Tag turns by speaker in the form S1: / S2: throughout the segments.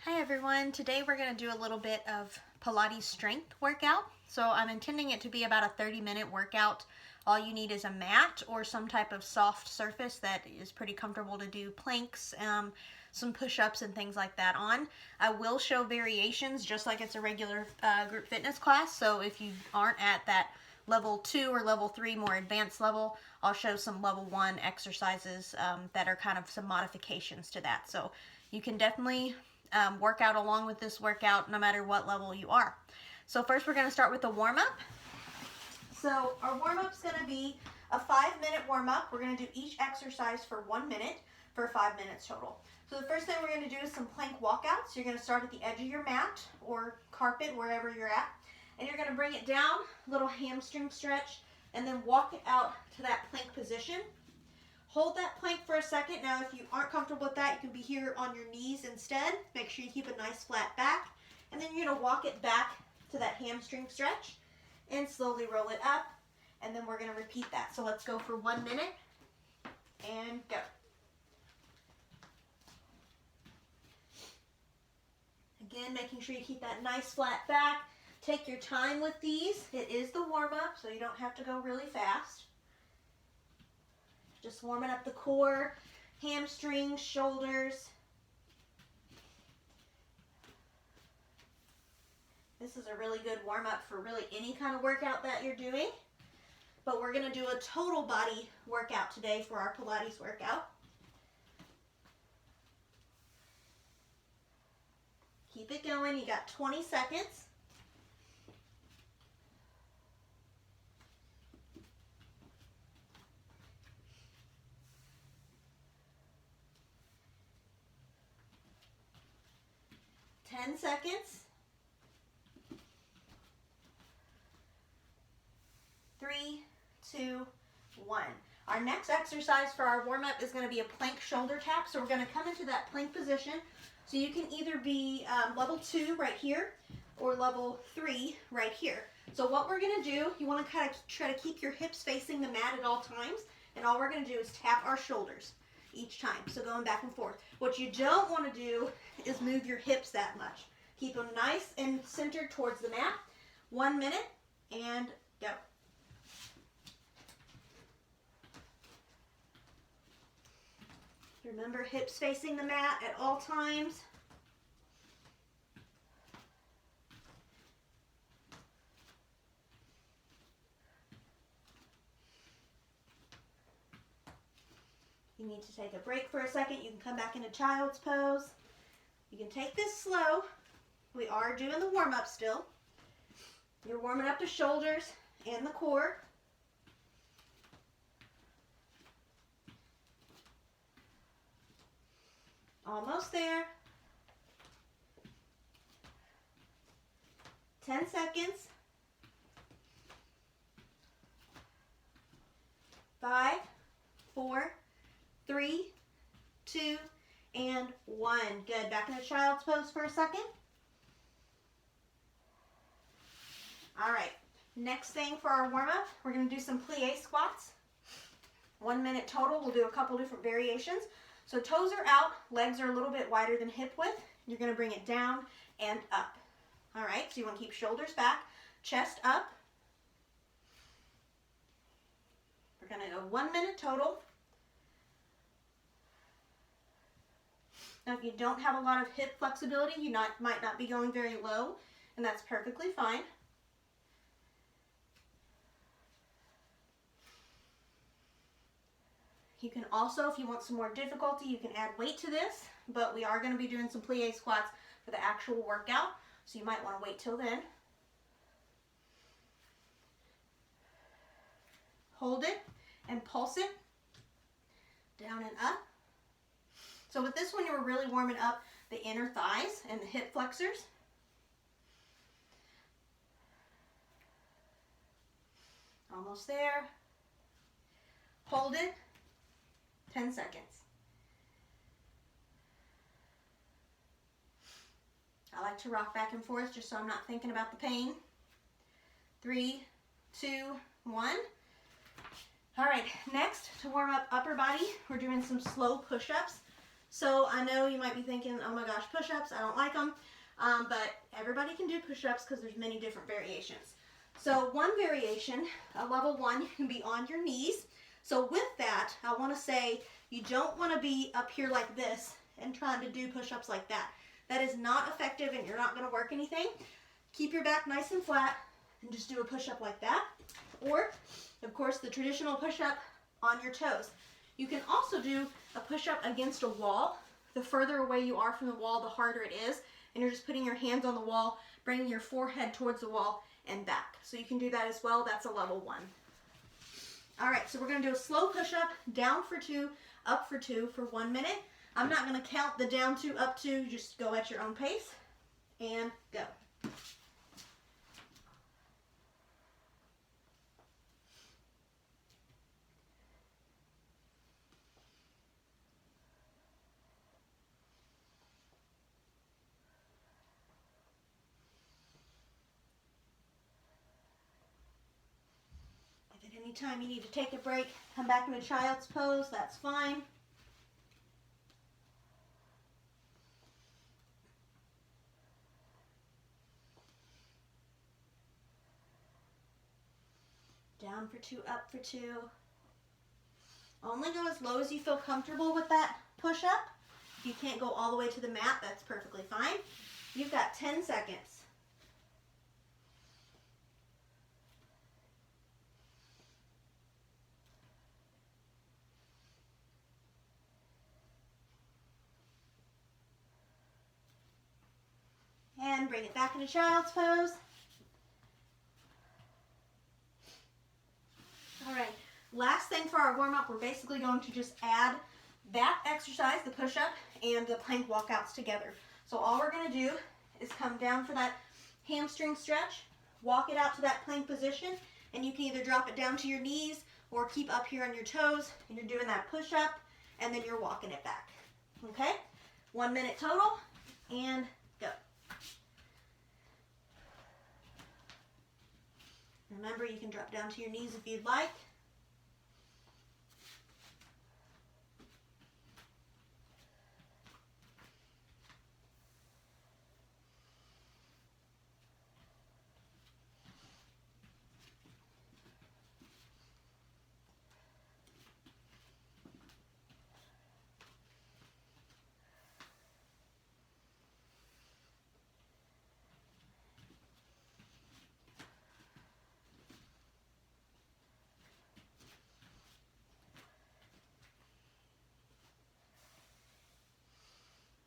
S1: Hi everyone, today we're going to do a little bit of Pilates strength workout. So I'm intending it to be about a 30-minute workout. All you need is a mat or some type of soft surface that is pretty comfortable to do planks, some push-ups and things like that on. I will show variations just like it's a regular group fitness class, so if you aren't at that level 2 or level 3 more advanced level, I'll show some level 1 exercises that are kind of some modifications to that. So you can definitely work out along with this workout no matter what level you are. So first we're going to start with the warm-up. So our warm-up is going to be a 5-minute warm-up. We're going to do each exercise for 1 minute for 5 minutes total. So the first thing we're going to do is some plank walkouts. You're going to start at the edge of your mat or carpet, wherever you're at, and you're going to bring it down, little hamstring stretch, and then walk it out to that plank position. Hold that plank for a second. Now, if you aren't comfortable with that, you can be here on your knees instead. Make sure you keep a nice flat back. And then you're going to walk it back to that hamstring stretch and slowly roll it up. And then we're going to repeat that. So let's go for 1 minute and go. Again, making sure you keep that nice flat back. Take your time with these. It is the warm-up, so you don't have to go really fast. Just warming up the core, hamstrings, shoulders. This is a really good warm-up for really any kind of workout that you're doing. But we're going to do a total body workout today for our Pilates workout. Keep it going. You got 20 seconds. Ten seconds. 3, 2, 1. Our next exercise for our warm-up is going to be a plank shoulder tap. So we're going to come into that plank position. So you can either be level 2 right here or level 3 right here. So what we're going to do, you want to kind of try to keep your hips facing the mat at all times. And all we're going to do is tap our shoulders each time. So going back and forth. What you don't want to do is move your hips that much. Keep them nice and centered towards the mat. 1 minute and go. Remember, hips facing the mat at all times. You need to take a break for a second. You can come back into child's pose. You can take this slow. We are doing the warm-up still. You're warming up the shoulders and the core. Almost there. 10 seconds. 5, 4, 3, 2, and 1. Good. Back in the child's pose for a second. All right. Next thing for our warm-up, we're going to do some plie squats. 1 minute total. We'll do a couple different variations. So toes are out, legs are a little bit wider than hip width. You're going to bring it down and up. All right, so you want to keep shoulders back, chest up. We're going to go 1 minute total. Now, if you don't have a lot of hip flexibility, you might not be going very low, and that's perfectly fine. You can also, if you want some more difficulty, you can add weight to this, but we are going to be doing some plie squats for the actual workout, so you might want to wait till then. Hold it and pulse it down and up. So with this one, you were really warming up the inner thighs and the hip flexors. Almost there. Hold it. 10 seconds. I like to rock back and forth just so I'm not thinking about the pain. 3, 2, 1. All right, next to warm up upper body, we're doing some slow push-ups. So I know you might be thinking, oh my gosh, push-ups, I don't like them. But everybody can do push-ups because there's many different variations. So one variation, a level 1, can be on your knees. So with that, I want to say you don't want to be up here like this and trying to do push-ups like that. That is not effective and you're not going to work anything. Keep your back nice and flat and just do a push-up like that. Or, of course, the traditional push-up on your toes. You can also do a push-up against a wall. The further away you are from the wall, the harder it is. And you're just putting your hands on the wall, bringing your forehead towards the wall and back. So you can do that as well. That's a level 1. All right, so we're going to do a slow push-up, down for 2, up for 2 for 1 minute. I'm not going to count the down 2, up 2. Just go at your own pace and go. Anytime you need to take a break, come back into child's pose, that's fine. Down for 2, up for 2. Only go as low as you feel comfortable with that push-up. If you can't go all the way to the mat, that's perfectly fine. You've got 10 seconds. And bring it back into child's pose. All right, last thing for our warm-up, we're basically going to just add that exercise, the push-up, and the plank walkouts together. So all we're going to do is come down for that hamstring stretch, walk it out to that plank position, and you can either drop it down to your knees or keep up here on your toes, and you're doing that push-up, and then you're walking it back. Okay? 1 minute total, and go. Remember, you can drop down to your knees if you'd like.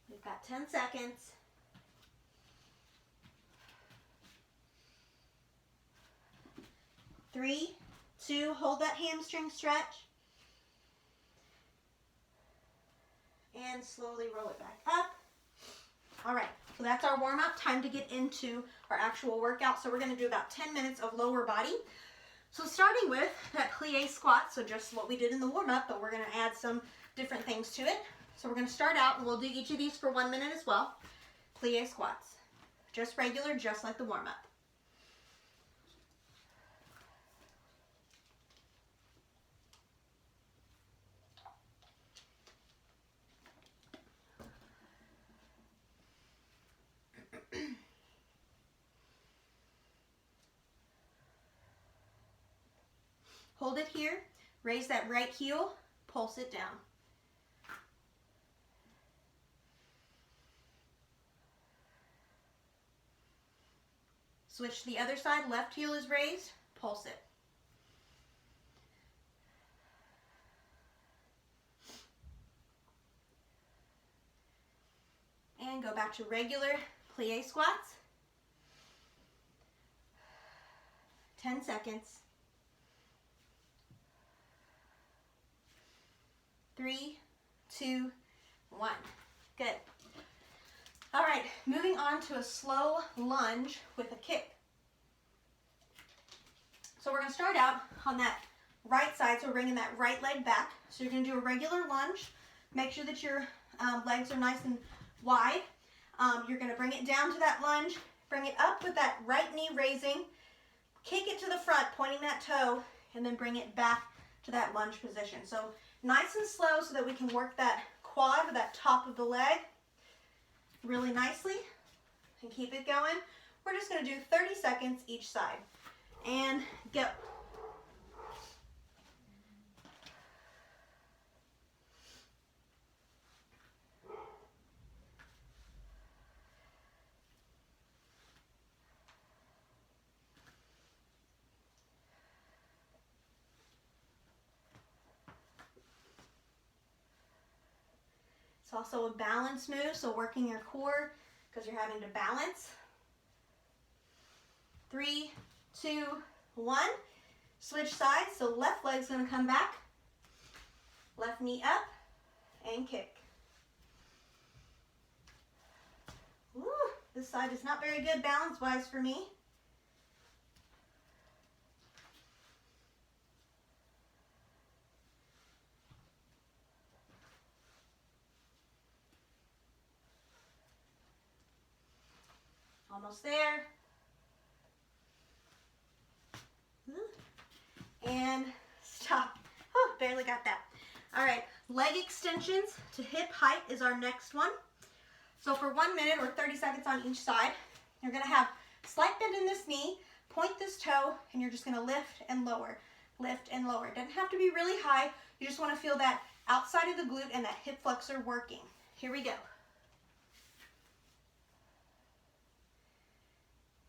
S1: We've got 10 seconds. Three, 2, hold that hamstring stretch. And slowly roll it back up. All right, so that's our warm-up. Time to get into our actual workout. So we're going to do about 10 minutes of lower body. So starting with that plie squat, so just what we did in the warm-up, but we're going to add some different things to it. So we're going to start out, and we'll do each of these for 1 minute as well. Plie squats. Just regular, just like the warm-up. Hold it here, raise that right heel, pulse it down. Switch to the other side, left heel is raised, pulse it. And go back to regular plie squats. 10 seconds. 3, 2, 1. Good. All right, moving on to a slow lunge with a kick. So we're going to start out on that right side, so we're bringing that right leg back. So you're going to do a regular lunge. Make sure that your legs are nice and wide. You're going to bring it down to that lunge, bring it up with that right knee raising, kick it to the front, pointing that toe, and then bring it back to that lunge position. So nice and slow so that we can work that quad, that top of the leg, really nicely, and keep it going. We're just going to do 30 seconds each side. And go. It's also a balance move, so working your core because you're having to balance. 3, 2, 1. Switch sides, so left leg's going to come back, left knee up, and kick. Woo, this side is not very good balance-wise for me. Almost there. And stop. Oh, barely got that. All right, leg extensions to hip height is our next one. So for 1 minute or 30 seconds on each side, you're gonna have slight bend in this knee, point this toe, and you're just gonna lift and lower, lift and lower. It doesn't have to be really high. You just wanna feel that outside of the glute and that hip flexor working. Here we go.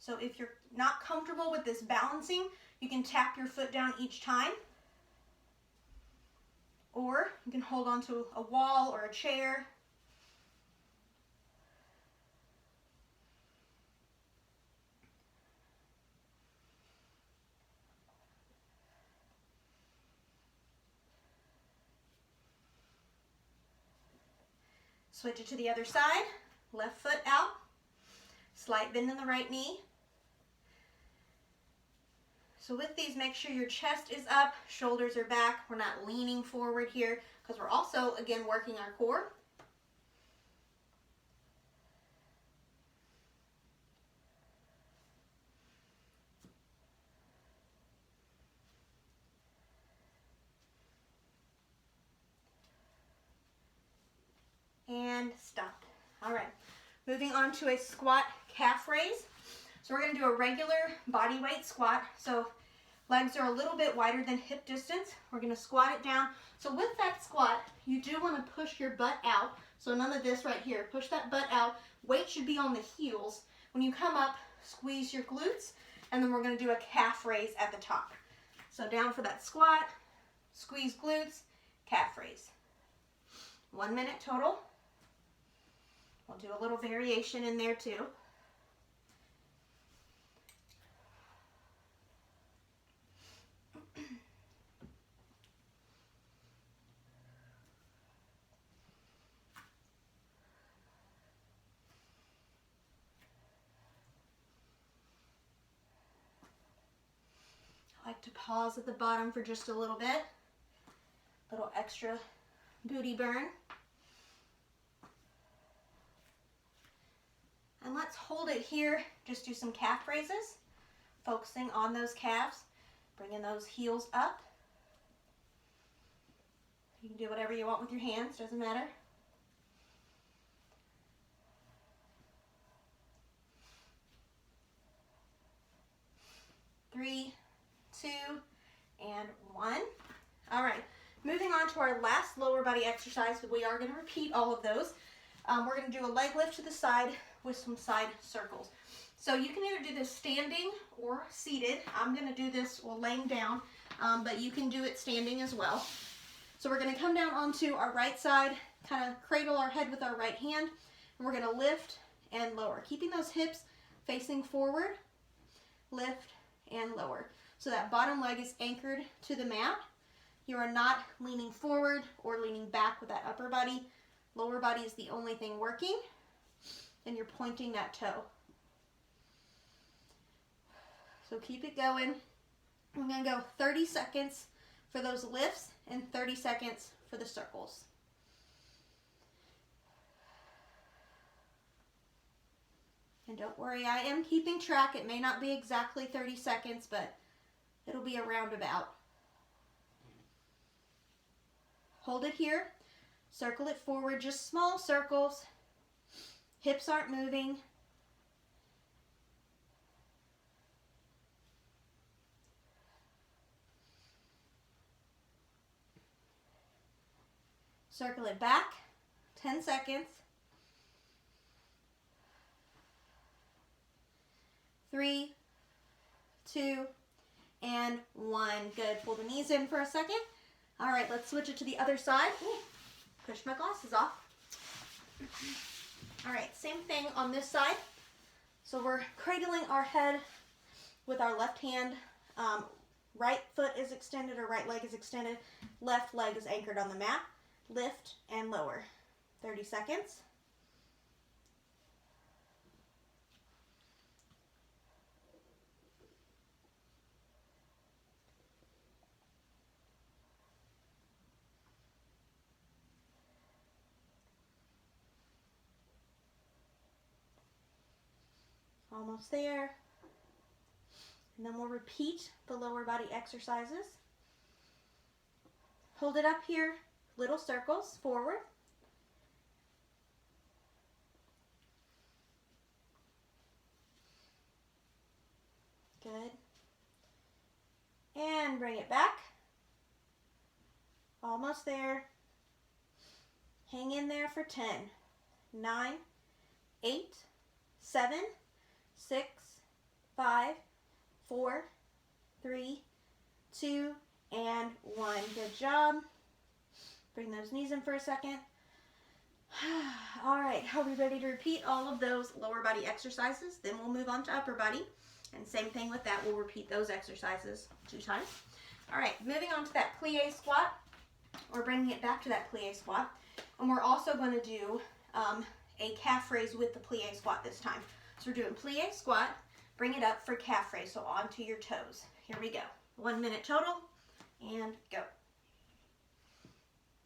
S1: So if you're not comfortable with this balancing, you can tap your foot down each time. Or you can hold onto a wall or a chair. Switch it to the other side. Left foot out. Slight bend in the right knee. So with these, make sure your chest is up, shoulders are back. We're not leaning forward here because we're also, again, working our core. And stop. All right, moving on to a squat calf raise. So we're going to do a regular body weight squat. So legs are a little bit wider than hip distance. We're going to squat it down. So with that squat, you do want to push your butt out. So none of this right here. Push that butt out. Weight should be on the heels. When you come up, squeeze your glutes, and then we're going to do a calf raise at the top. So down for that squat, squeeze glutes, calf raise. 1 minute total. We'll do a little variation in there too. I like to pause at the bottom for just a little bit. Little extra booty burn. And let's hold it here. Just do some calf raises, focusing on those calves, bringing those heels up. You can do whatever you want with your hands, doesn't matter. Three, 2, and 1. All right, moving on to our last lower body exercise. We are going to repeat all of those. We're going to do a leg lift to the side with some side circles. So you can either do this standing or seated. I'm going to do this while laying down, but you can do it standing as well. So we're going to come down onto our right side, kind of cradle our head with our right hand, and we're going to lift and lower, keeping those hips facing forward, lift and lower. So that bottom leg is anchored to the mat. You are not leaning forward or leaning back with that upper body. Lower body is the only thing working, and you're pointing that toe. So keep it going. I'm going to go 30 seconds for those lifts and 30 seconds for the circles. And don't worry, I am keeping track. It may not be exactly 30 seconds, but it'll be a roundabout. Hold it here. Circle it forward, just small circles. Hips aren't moving. Circle it back, 10 seconds. 3, 2, and 1. Good. Pull the knees in for a second. All right, let's switch it to the other side. Ooh, push my glasses off. All right, same thing on this side. So we're cradling our head with our left hand. Right foot is extended or right leg is extended. Left leg is anchored on the mat. Lift and lower. 30 seconds. Almost there. And then we'll repeat the lower body exercises. Hold it up here, little circles forward. Good. And bring it back. Almost there. Hang in there for 10, 9, 8, 7, 6, 5, 4, 3, 2, and 1. Good job. Bring those knees in for a second. All right, are we ready to repeat all of those lower body exercises? Then we'll move on to upper body. And same thing with that, we'll repeat those exercises 2 times. All right, moving on to that plie squat. We're bringing it back to that plie squat. And we're also going to do a calf raise with the plie squat this time. So we're doing plie squat, bring it up for calf raise, so onto your toes. Here we go. 1 minute total, and go.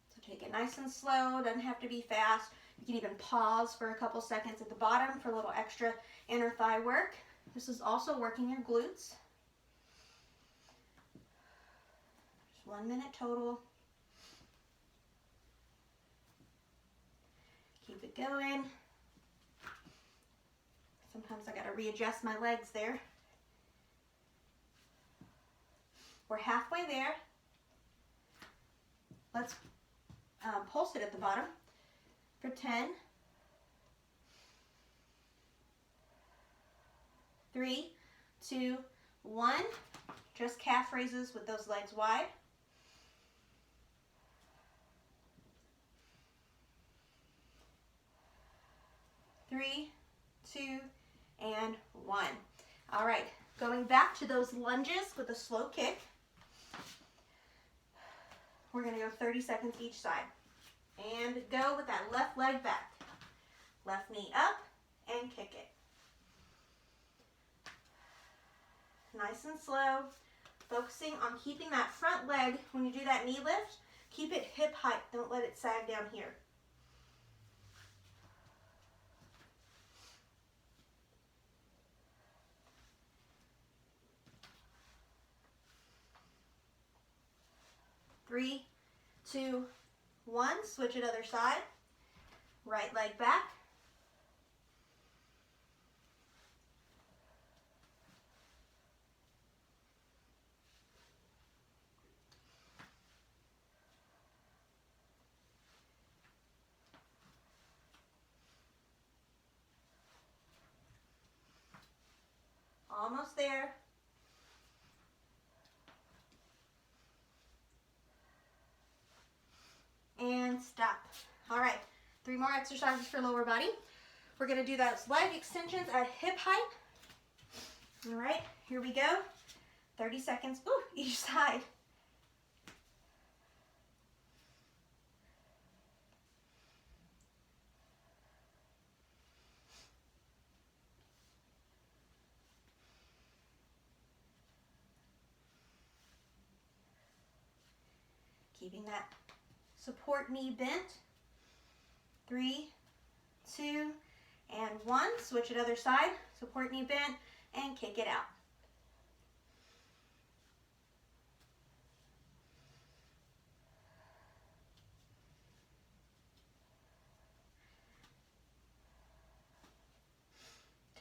S1: So take it nice and slow, doesn't have to be fast. You can even pause for a couple seconds at the bottom for a little extra inner thigh work. This is also working your glutes. Just 1 minute total. Keep it going. Sometimes I got to readjust my legs there. We're halfway there. Let's pulse it at the bottom for 10, 3, 2, 1. Just calf raises with those legs wide. Three, 2, and 1. All right, going back to those lunges with a slow kick. We're going to go 30 seconds each side. And go with that left leg back. Left knee up and kick it. Nice and slow. Focusing on keeping that front leg, when you do that knee lift, keep it hip height. Don't let it sag down here. Three, 2, 1. Switch it other side. Right leg back. Almost there. And stop. All right, 3 more exercises for lower body. We're going to do those leg extensions at hip height. All right, here we go. 30 seconds, each side. Keeping that support knee bent. 3, 2, and 1. Switch it other side. Support knee bent and kick it out.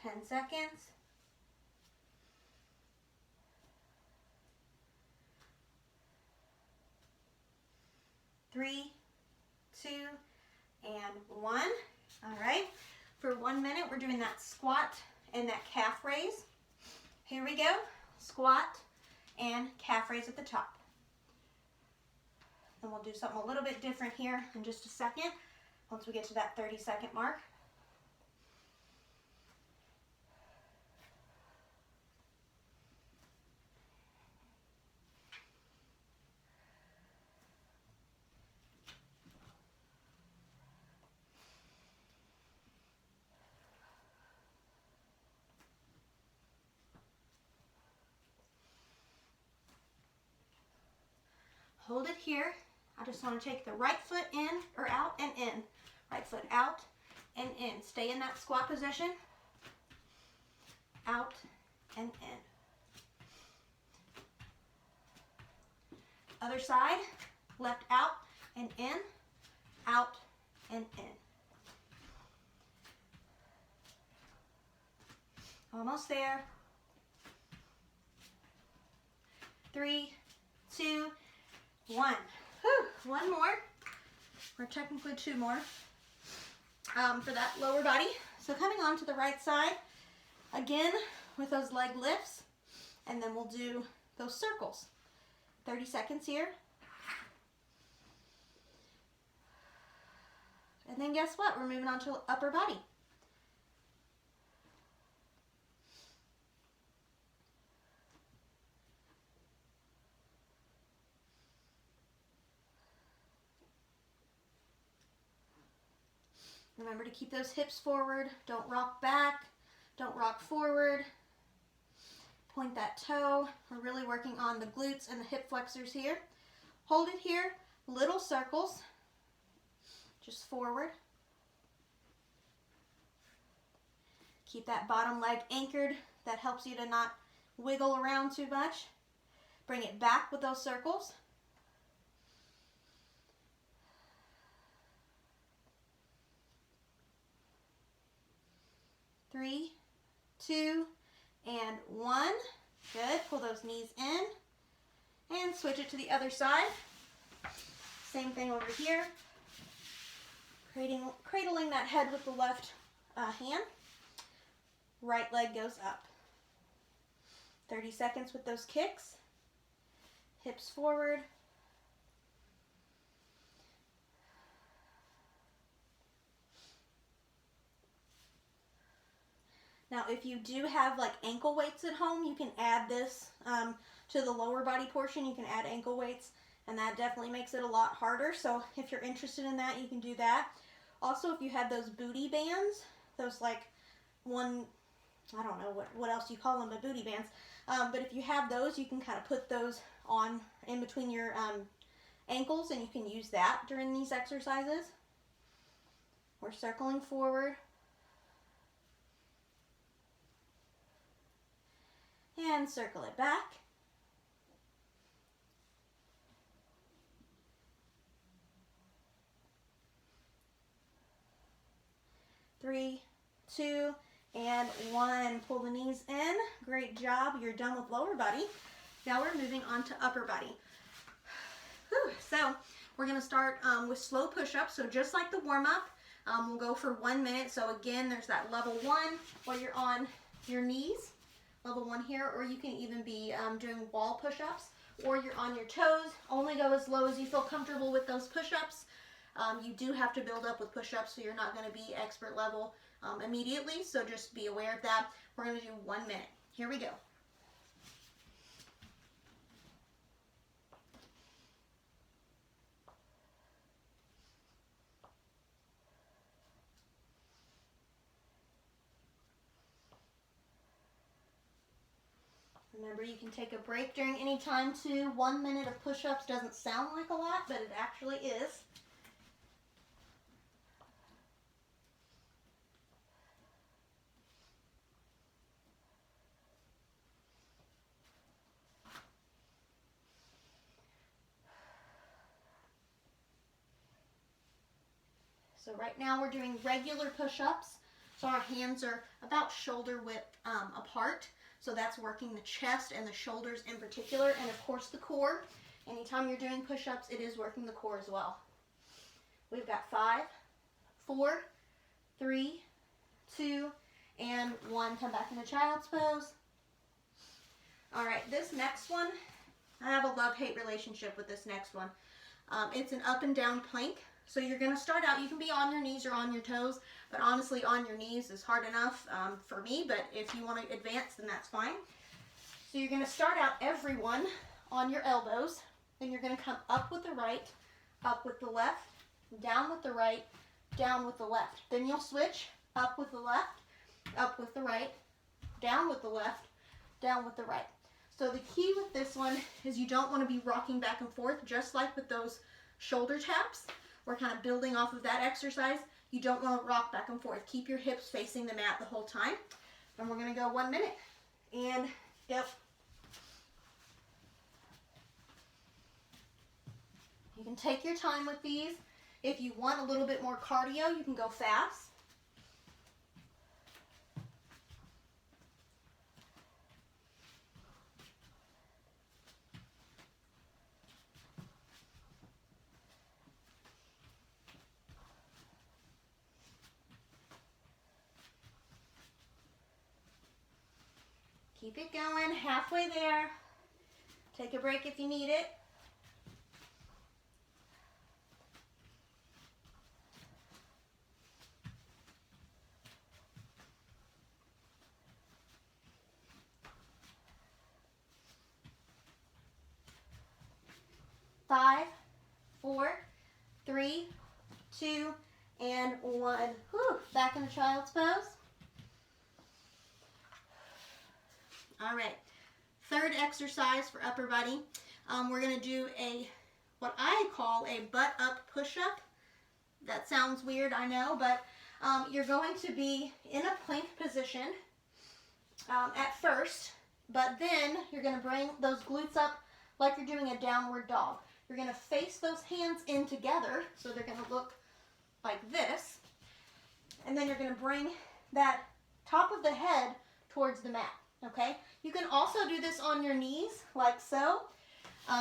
S1: 10 seconds. 3, 2, and 1. All right, for 1 minute, we're doing that squat and that calf raise. Here we go, squat and calf raise at the top. And we'll do something a little bit different here in just a second, once we get to that 30-second mark. Hold it here. I just want to take the right foot in or out and in. Right foot out and in. Stay in that squat position. Out and in. Other side. Left out and in. Out and in. Almost there. 3, 2, 1. Whew, one more, or technically 2 more, for that lower body. So coming on to the right side, again with those leg lifts, and then we'll do those circles. 30 seconds here. And then guess what? We're moving on to upper body. Remember to keep those hips forward. Don't rock back. Don't rock forward. Point that toe. We're really working on the glutes and the hip flexors here. Hold it here. Little circles. Just forward. Keep that bottom leg anchored. That helps you to not wiggle around too much. Bring it back with those circles. 3, 2, and 1. Good. Pull those knees in. And switch it to the other side. Same thing over here. Cradling that head with the left hand. Right leg goes up. 30 seconds with those kicks. Hips forward. Now, if you do have like ankle weights at home, you can add this to the lower body portion. You can add ankle weights, and that definitely makes it a lot harder. So if you're interested in that, you can do that. Also, if you have those booty bands, those like I don't know what else you call them, but booty bands. But if you have those, you can kind of put those on in between your ankles, and you can use that during these exercises. We're circling forward. And circle it back. Three, 2, and 1. Pull the knees in. Great job. You're done with lower body. Now we're moving on to upper body. Whew. So we're going to start with slow push-ups. So just like the warm-up, we'll go for 1 minute. So again, there's that level 1 where you're on your knees. Level 1 here, or you can even be doing wall push-ups, or you're on your toes. Only go as low as you feel comfortable with those push-ups. You do have to build up with push-ups, so you're not going to be expert level immediately, so just be aware of that. We're going to do 1 minute. Here we go. Remember, you can take a break during any time too. 1 minute of push-ups doesn't sound like a lot, but it actually is. So right now we're doing regular push-ups. So our hands are about shoulder width apart. So that's working the chest and the shoulders in particular, and of course the core. Anytime you're doing push-ups, it is working the core as well. We've got 5, 4, 3, 2, and 1. Come back into child's pose. All right, this next one, I have a love-hate relationship with this next one. It's an up and down plank. So you're going to start out, you can be on your knees or on your toes, but honestly on your knees is hard enough for me, but if you want to advance, then that's fine. So you're going to start out, everyone, on your elbows. Then you're going to come up with the right, up with the left, down with the right, down with the left. Then you'll switch up with the left, up with the right, down with the left, down with the right. So the key with this one is you don't want to be rocking back and forth, just like with those shoulder taps. We're kind of building off of that exercise. You don't want to rock back and forth. Keep your hips facing the mat the whole time. And we're going to go 1 minute. And go. You can take your time with these. If you want a little bit more cardio, you can go fast. Keep it going, halfway there. Take a break if you need it. Five, 4, 3, 2, and 1. Whew. Back in the child's pose. All right, third exercise for upper body. We're going to do what I call a butt up push-up. That sounds weird, I know, but you're going to be in a plank position at first, but then you're going to bring those glutes up like you're doing a downward dog. You're going to face those hands in together, so they're going to look like this, and then you're going to bring that top of the head towards the mat. Okay, you can also do this on your knees, like so.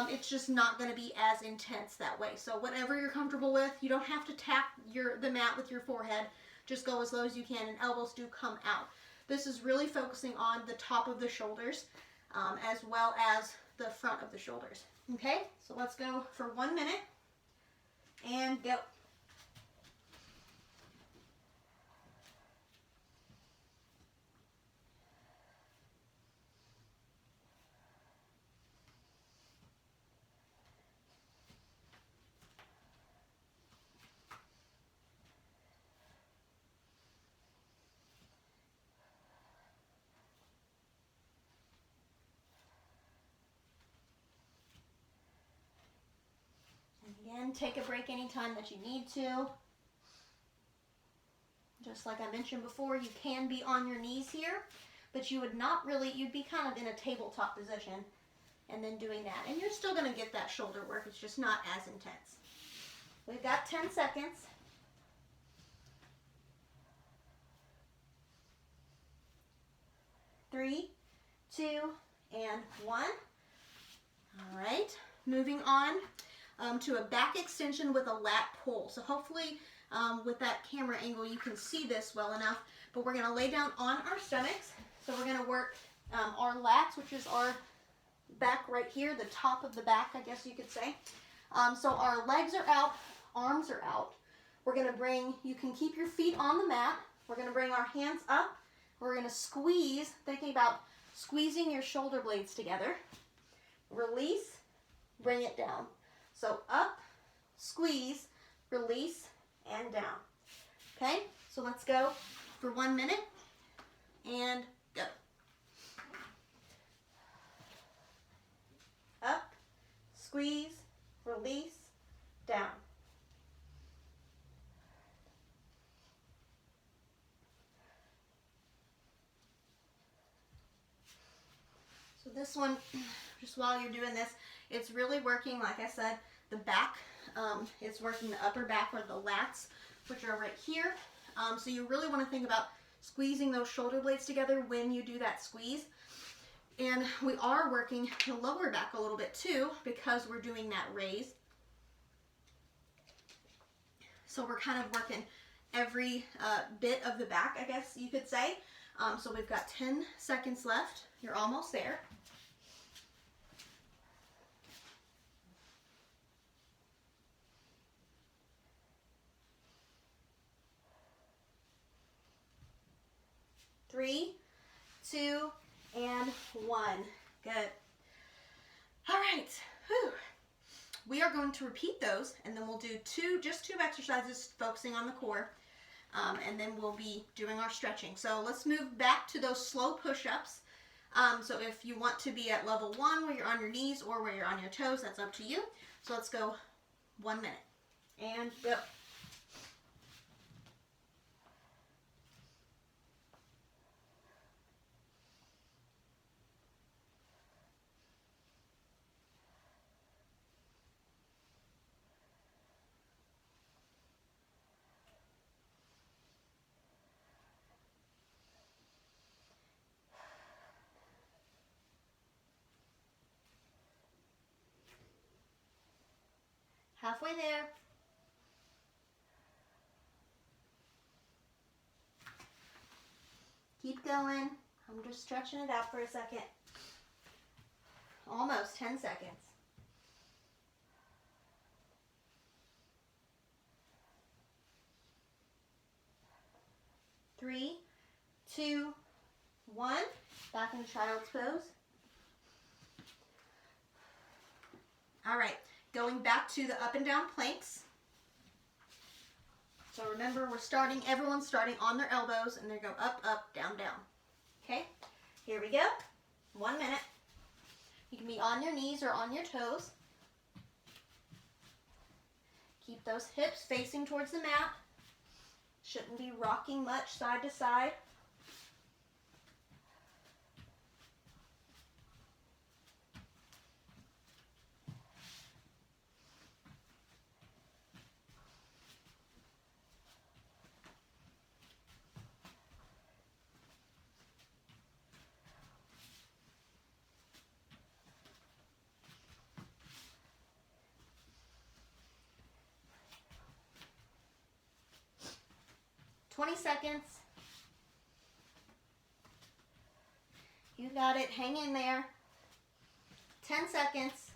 S1: It's just not going to be as intense that way. So whatever you're comfortable with, you don't have to tap the mat with your forehead. Just go as low as you can, and elbows do come out. This is really focusing on the top of the shoulders, as well as the front of the shoulders. Okay, so let's go for 1 minute, and go. Again, take a break anytime that you need to. Just like I mentioned before, you can be on your knees here, but you would not really, you'd be kind of in a tabletop position and then doing that. And you're still going to get that shoulder work, it's just not as intense. We've got 10 seconds. Three, 2, and 1. All right, moving on to a back extension with a lat pull. So hopefully with that camera angle you can see this well enough, but we're going to lay down on our stomachs. So we're going to work our lats, which is our back right here, the top of the back, I guess you could say. So our legs are out, arms are out. We're going to bring, you can keep your feet on the mat. We're going to bring our hands up. We're going to squeeze, thinking about squeezing your shoulder blades together. Release, bring it down. So up, squeeze, release, and down. Okay, so let's go for 1 minute, and go. Up, squeeze, release, down. So this one, just while you're doing this, it's really working, like I said, the back. It's working the upper back or the lats, which are right here. So you really want to think about squeezing those shoulder blades together when you do that squeeze. And we are working the lower back a little bit too because we're doing that raise. So we're kind of working every bit of the back, I guess you could say. So we've got 10 seconds left. You're almost there. Three, two, and one. Good. All right. Whew. We are going to repeat those, and then we'll do just two exercises focusing on the core, and then we'll be doing our stretching. So let's move back to those slow push-ups. So if you want to be at level 1 where you're on your knees or where you're on your toes, that's up to you. So let's go 1 minute and go. Halfway there. Keep going. I'm just stretching it out for a second. Almost 10 seconds. 3, 2, 1. Back in child's pose. All right, going back to the up and down planks. So remember, everyone's starting on their elbows, and they go up, up, down, down. Okay, here we go. 1 minute. You can be on your knees or on your toes. Keep those hips facing towards the mat. Shouldn't be rocking much side to side. Seconds. You got it. Hang in there. 10 seconds.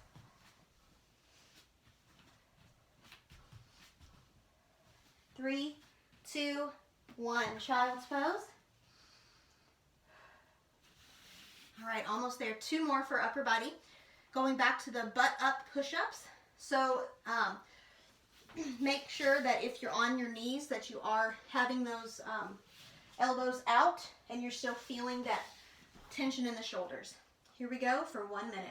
S1: 3, 2, 1. Child's pose. All right, almost there. 2 more for upper body. Going back to the butt up push-ups. So make sure that if you're on your knees that you are having those elbows out and you're still feeling that tension in the shoulders. Here we go for 1 minute.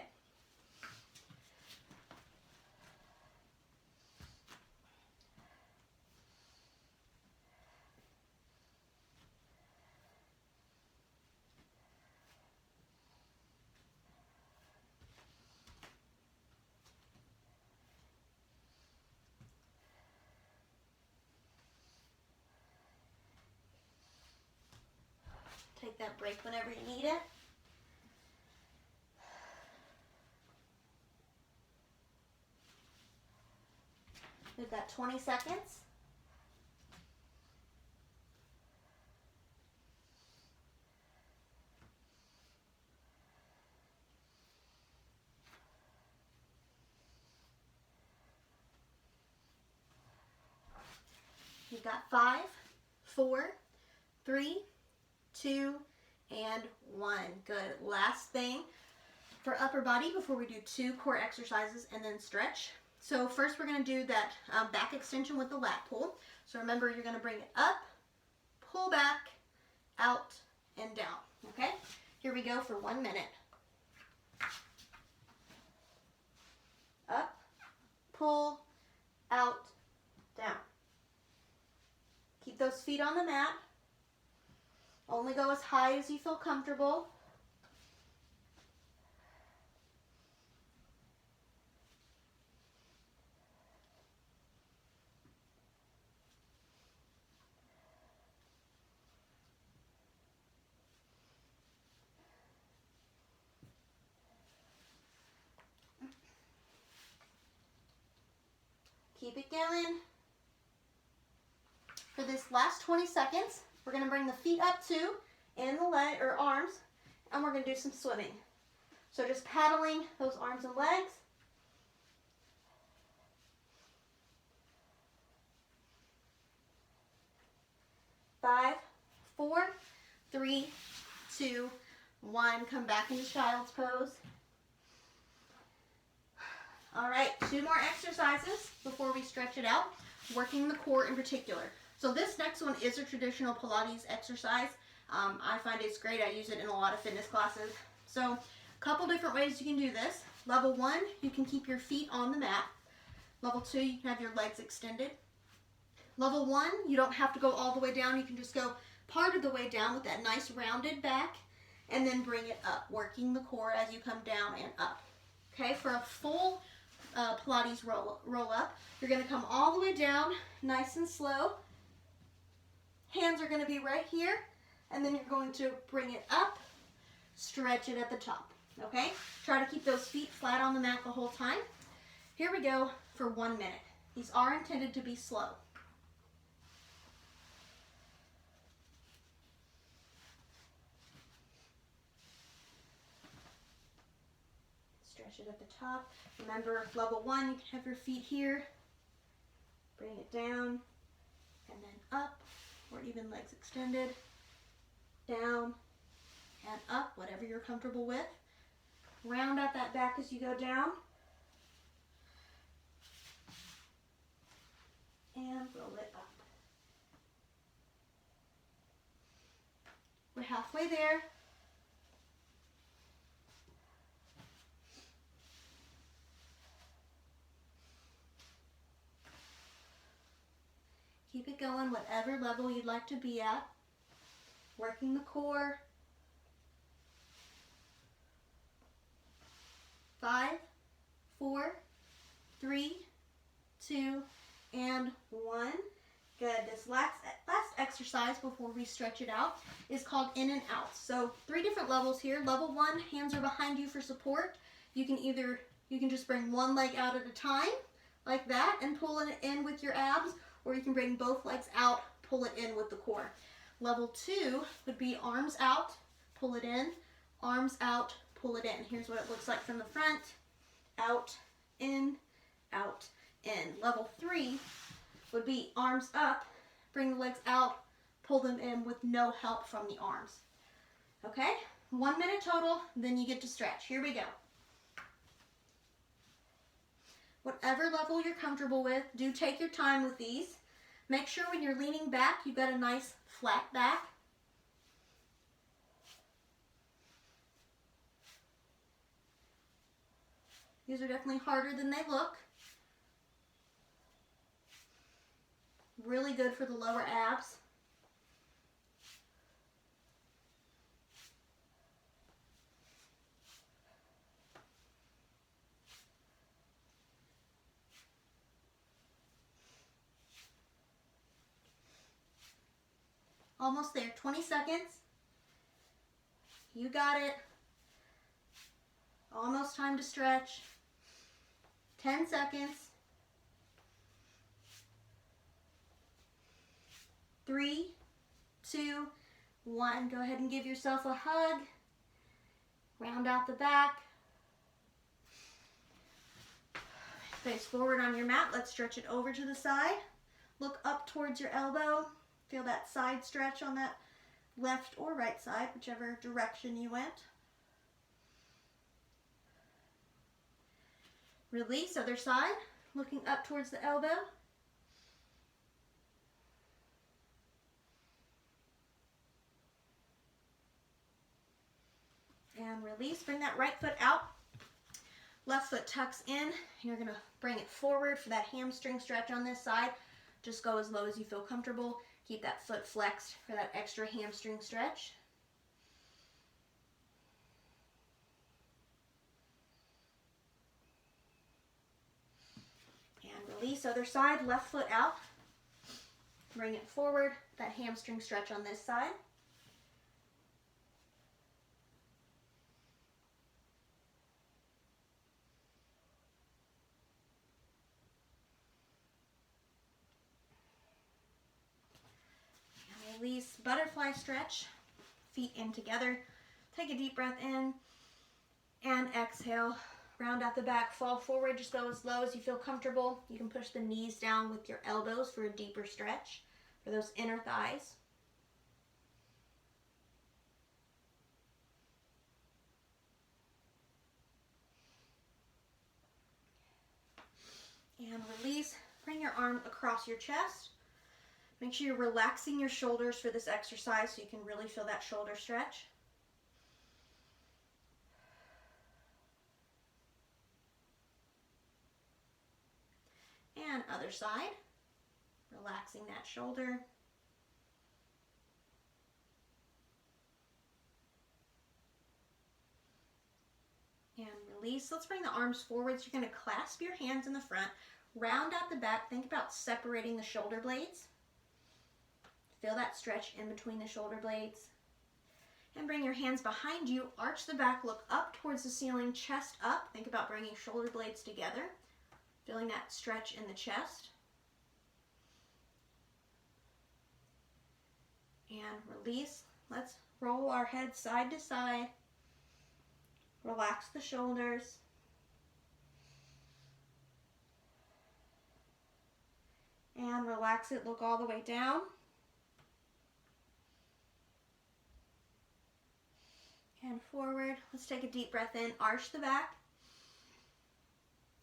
S1: Take that break whenever you need it. We've got 20 seconds. You've got 5, 4, 3, 2, and 1. Good. Last thing for upper body before we do 2 core exercises and then stretch. So first we're going to do that back extension with the lat pull. So remember, you're going to bring it up, pull back, out, and down. Okay? Here we go for 1 minute. Up, pull, out, down. Keep those feet on the mat. Only go as high as you feel comfortable. Keep it going. For this last 20 seconds, we're going to bring the feet up too, and the leg or arms, and we're going to do some swimming. So just paddling those arms and legs. 5, 4, 3, 2, 1. Come back into child's pose. All right, 2 more exercises before we stretch it out, working the core in particular. So this next one is a traditional Pilates exercise. I find it's great. I use it in a lot of fitness classes. So a couple different ways you can do this. Level 1, you can keep your feet on the mat. Level 2, you can have your legs extended. Level 1, you don't have to go all the way down. You can just go part of the way down with that nice rounded back and then bring it up, working the core as you come down and up. Okay, for a full Pilates roll up, you're going to come all the way down, nice and slow. Hands are going to be right here, and then you're going to bring it up, stretch it at the top. Okay, try to keep those feet flat on the mat the whole time. Here we go for 1 minute. These are intended to be slow. Stretch it at the top. Remember, level 1, you can have your feet here. Bring it down and then up, or even legs extended. Down and up, whatever you're comfortable with. Round out that back as you go down. And roll it up. We're halfway there. Keep it going, whatever level you'd like to be at. Working the core. 5, 4, 3, 2, and 1. Good. This last exercise before we stretch it out is called in and out. So 3 different levels here. Level 1, hands are behind you for support. You can just bring one leg out at a time, like that, and pull it in with your abs, or you can bring both legs out, pull it in with the core. Level 2 would be arms out, pull it in, arms out, pull it in. Here's what it looks like from the front. Out, in, out, in. Level 3 would be arms up, bring the legs out, pull them in with no help from the arms. Okay? 1 minute total, then you get to stretch. Here we go. Whatever level you're comfortable with, do take your time with these. Make sure when you're leaning back, you've got a nice flat back. These are definitely harder than they look. Really good for the lower abs. Almost there, 20 seconds. You got it. Almost time to stretch. 10 seconds. 3, 2, 1. Go ahead and give yourself a hug. Round out the back. Face forward on your mat. Let's stretch it over to the side. Look up towards your elbow. Feel that side stretch on that left or right side, whichever direction you went. Release, other side. Looking up towards the elbow. And release. Bring that right foot out. Left foot tucks in. You're going to bring it forward for that hamstring stretch on this side. Just go as low as you feel comfortable. Keep that foot flexed for that extra hamstring stretch. And release, other side, left foot out. Bring it forward, that hamstring stretch on this side. release, butterfly stretch, feet in together. Take a deep breath in and exhale. Round out the back, fall forward, just go as low as you feel comfortable. You can push the knees down with your elbows for a deeper stretch for those inner thighs. And release. Bring your arm across your chest. Make sure you're relaxing your shoulders for this exercise so you can really feel that shoulder stretch. And other side. Relaxing that shoulder. And release. Let's bring the arms forward. So you're going to clasp your hands in the front. Round out the back. Think about separating the shoulder blades. Feel that stretch in between the shoulder blades. And bring your hands behind you. Arch the back. Look up towards the ceiling. Chest up. Think about bringing shoulder blades together. Feeling that stretch in the chest. And release. Let's roll our head side to side. Relax the shoulders. And relax it. Look all the way down. And forward. Let's take a deep breath in. Arch the back.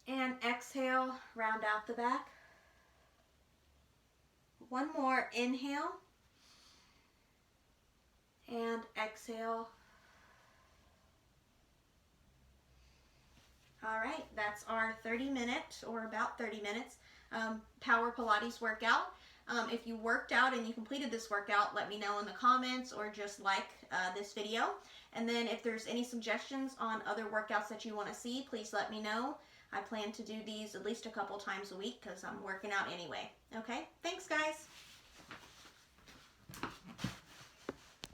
S1: And exhale. Round out the back. One more. Inhale. And exhale. All right, that's our 30-minute or about 30 minutes power Pilates workout. If you worked out and you completed this workout, let me know in the comments or just like this video. And then if there's any suggestions on other workouts that you want to see, please let me know. I plan to do these at least a couple times a week because I'm working out anyway. Okay, thanks guys.